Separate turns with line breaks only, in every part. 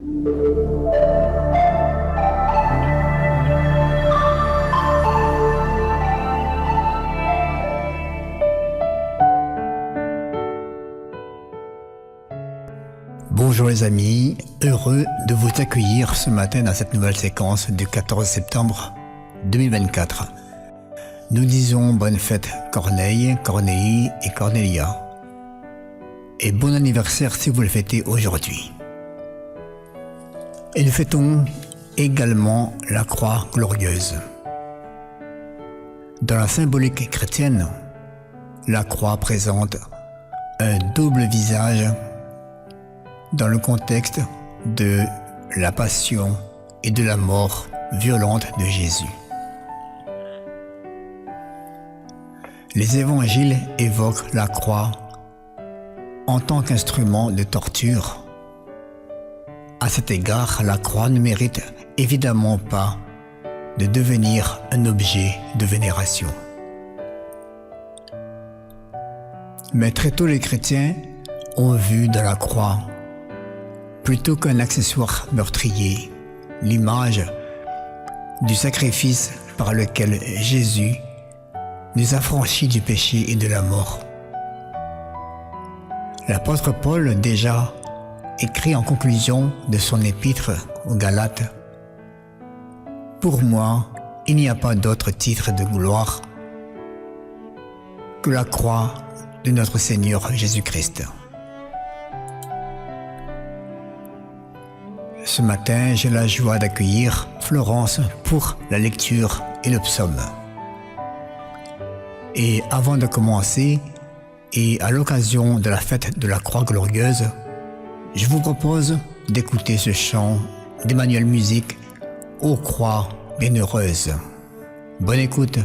Bonjour les amis, heureux de vous accueillir ce matin dans cette nouvelle séquence du 14 septembre 2024. Nous disons bonne fête Corneille, Cornélie et Cornélia. Et bon anniversaire si vous le fêtez aujourd'hui. Et nous fêtons également la croix glorieuse. Dans la symbolique chrétienne, la croix présente un double visage dans le contexte de la passion et de la mort violente de Jésus. Les évangiles évoquent la croix en tant qu'instrument de torture. À cet égard, la croix ne mérite évidemment pas de devenir un objet de vénération. Mais très tôt les chrétiens ont vu dans la croix, plutôt qu'un accessoire meurtrier, l'image du sacrifice par lequel Jésus nous a franchis du péché et de la mort. L'apôtre Paul déjà écrit en conclusion de son épître aux Galates: « Pour moi, il n'y a pas d'autre titre de gloire que la croix de notre Seigneur Jésus-Christ. » Ce matin, j'ai la joie d'accueillir Florence pour la lecture et le psaume. Et avant de commencer, et à l'occasion de la fête de la Croix glorieuse, je vous propose d'écouter ce chant d'Emmanuel Musique, Ô croix bienheureuse. Bonne écoute.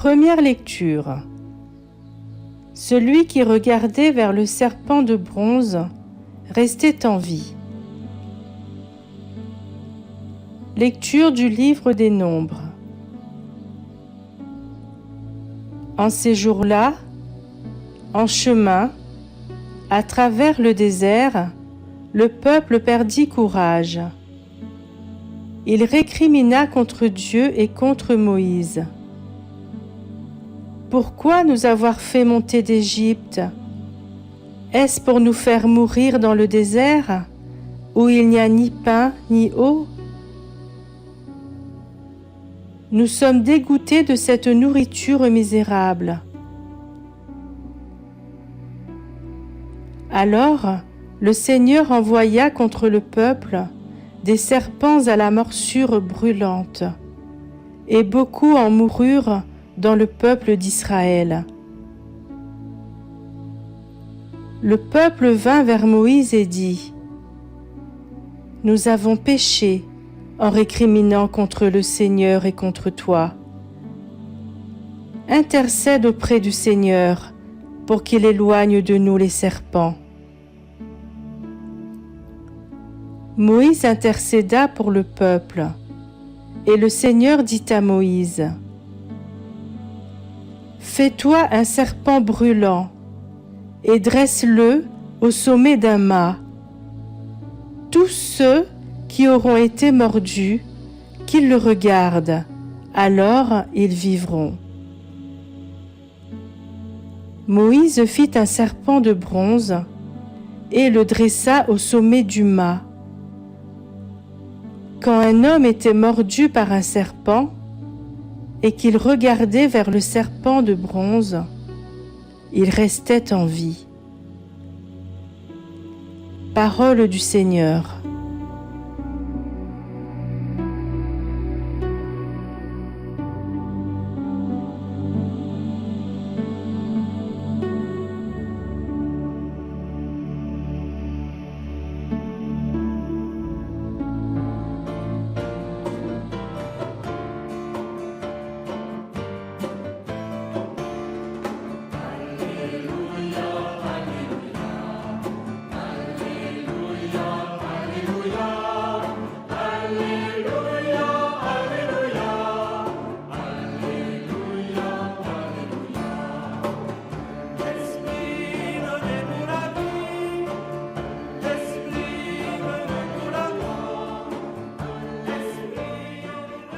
Première lecture. Celui qui regardait vers le serpent de bronze restait en vie. Lecture du livre des Nombres. En ces jours-là, en chemin, à travers le désert, le peuple perdit courage. Il récrimina contre Dieu et contre Moïse. Pourquoi nous avoir fait monter d'Égypte? Est-ce pour nous faire mourir dans le désert, où il n'y a ni pain ni eau? Nous sommes dégoûtés de cette nourriture misérable. Alors, le Seigneur envoya contre le peuple des serpents à la morsure brûlante, et beaucoup en moururent dans le peuple d'Israël. Le peuple vint vers Moïse et dit : « Nous avons péché en récriminant contre le Seigneur et contre toi. Intercède auprès du Seigneur pour qu'il éloigne de nous les serpents. » Moïse intercéda pour le peuple, et le Seigneur dit à Moïse : « Fais-toi un serpent brûlant, et dresse-le au sommet d'un mât. Tous ceux qui auront été mordus, qu'ils le regardent, alors ils vivront. » Moïse fit un serpent de bronze et le dressa au sommet du mât. Quand un homme était mordu par un serpent et qu'il regardait vers le serpent de bronze, il restait en vie. Parole du Seigneur.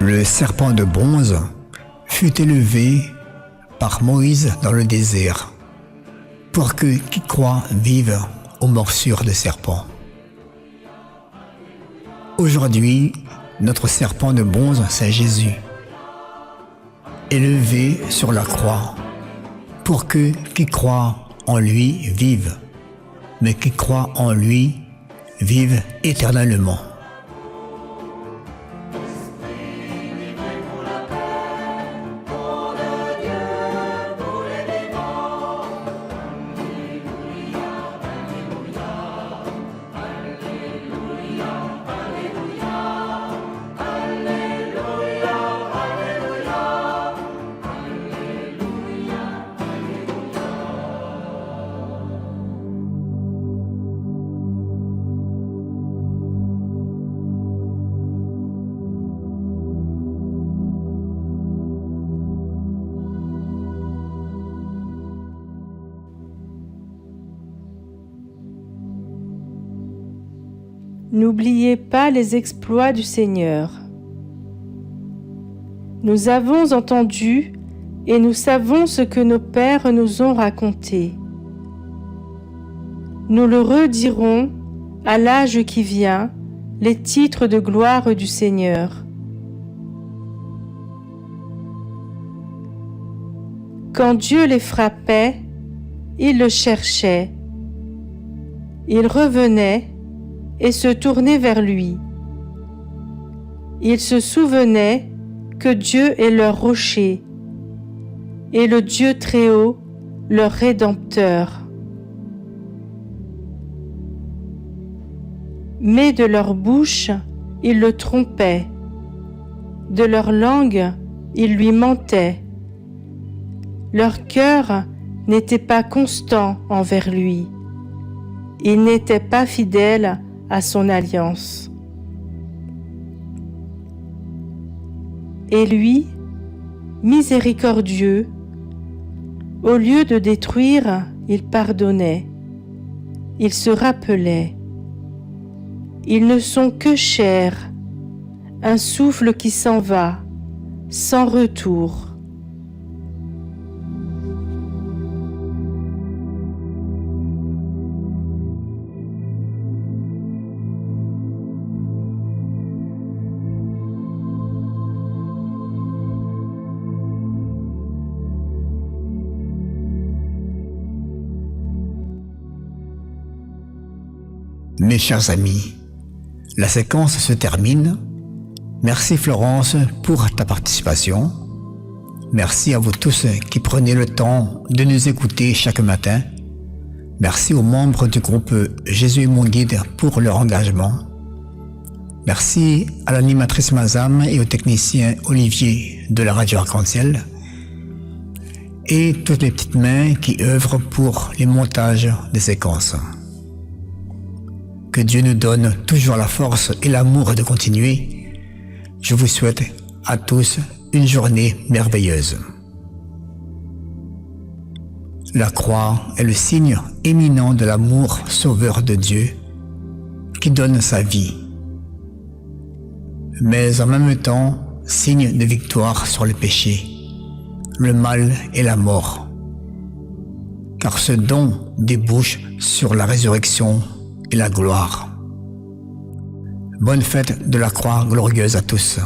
Le serpent de bronze fut élevé par Moïse dans le désert, pour que qui croit vive aux morsures de serpent. Aujourd'hui, notre serpent de bronze, c'est Jésus, élevé sur la croix, pour que qui croit en lui vive, mais qui croit en lui vive éternellement.
N'oubliez pas les exploits du Seigneur. Nous avons entendu et nous savons ce que nos pères nous ont raconté. Nous le redirons à l'âge qui vient, les titres de gloire du Seigneur. Quand Dieu les frappait, ils le cherchaient. Ils revenaient et se tournaient vers lui. Ils se souvenaient que Dieu est leur rocher et le Dieu très haut, leur Rédempteur. Mais de leur bouche, ils le trompaient, de leur langue, ils lui mentaient, leur cœur n'était pas constant envers lui. Ils n'étaient pas fidèles à son alliance. Et lui, miséricordieux, au lieu de détruire, il pardonnait. Il se rappelait. Ils ne sont que chair, un souffle qui s'en va, sans retour.
Mes chers amis, la séquence se termine. Merci Florence pour ta participation. Merci à vous tous qui prenez le temps de nous écouter chaque matin. Merci aux membres du groupe Jésus est mon guide pour leur engagement. Merci à l'animatrice Mazam et au technicien Olivier de la radio Arc-en-Ciel et toutes les petites mains qui œuvrent pour les montages des séquences. Que Dieu nous donne toujours la force et l'amour de continuer. Je vous souhaite à tous une journée merveilleuse. La croix est le signe éminent de l'amour sauveur de Dieu qui donne sa vie, mais en même temps signe de victoire sur le péché, le mal et la mort, car ce don débouche sur la résurrection et la gloire. Bonne fête de la croix glorieuse à tous.